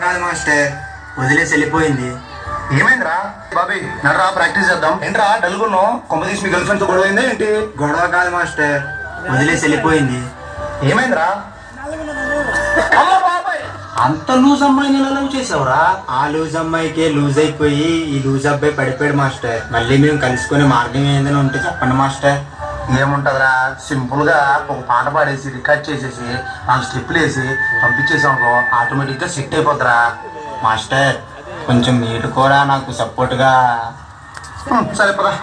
కాదు మాస్టర్, వదిలేసి వెళ్ళిపోయింది. ఏమైందిరా బాబాయ్? నడరా ప్రాక్టీస్ చేద్దాం. ఏంట్రా డల్గున్నావు? కొంప తీసి మీ గర్ల్ ఫ్రెండ్ తో గొడవ అయిందా ఏంటి? గొడవ కాదు మాస్టర్, వదిలేసి వెళ్ళిపోయింది. ఏమైందిరా? అంత లూజ్ అమ్మాయిని ఎలా లవ్ చేసావురా? ఆ లూజ్ అమ్మాయికే లూజ్ అయిపోయి ఈ లూజ్ అబ్బాయి పడిపోయాడు మాస్టర్. మళ్ళీ మేము కలుసుకునే మార్గం ఏదైనా ఉంటే చెప్పండి మాస్టర్. ఏముంటదిరా, సింపుల్ గా ఒక పాట పాడేసి రికార్డ్ చేసేసి 4 స్టెప్పులు వేసి పంపించేసాం అనుకో, ఆటోమేటిక్ గా సెట్ అయిపోద్దిరా. మాస్టర్ కొంచెం మీరు కూడా నాకు సపోర్ట్గా. సరే పదా.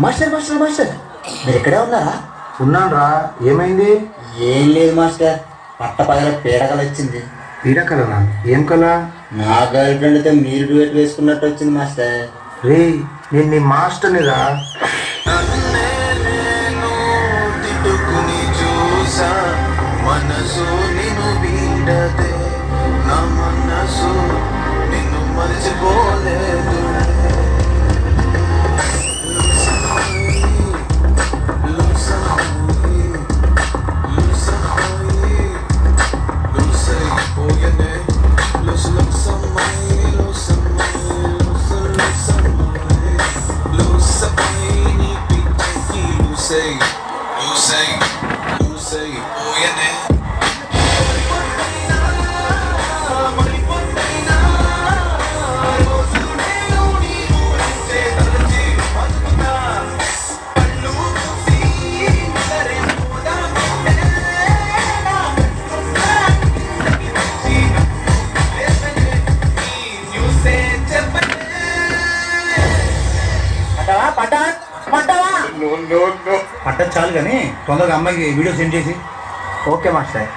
మాస్టర్ మాస్టర్ మాస్టర్, మీరు ఎక్కడే ఉన్నారా? ఉన్నాను రా. ఏమైంది? ఏం లేదు మాస్టర్, పట్ట పగల పీడకల వచ్చింది. పీడకలనా? ఏం కల? నా గర్ల్ ఫ్రెండ్తో మీరు డ్యూయట్ వేసుకున్నట్టు వచ్చింది మాస్టర్. రే, నేను నీ మాస్టర్ని రా. మనసు నిన్ను వీడదే, నా మనసు నిన్ను మరిచిపోలేదు. పట్ట చాలు కానీ తొందరగా అమ్మాయికి వీడియో సెండ్ చేసి. Okay master.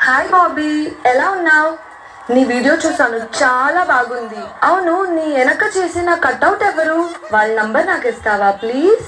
హాయ్ బాబీ, ఎలా ఉన్నావు? నీ వీడియో చూసాను, చాలా బాగుంది. అవును, నీ వెనక చేసిన కట్అవుట్ ఎవరు? వాళ్ళ నంబర్ నాకు ఇస్తావా ప్లీజ్?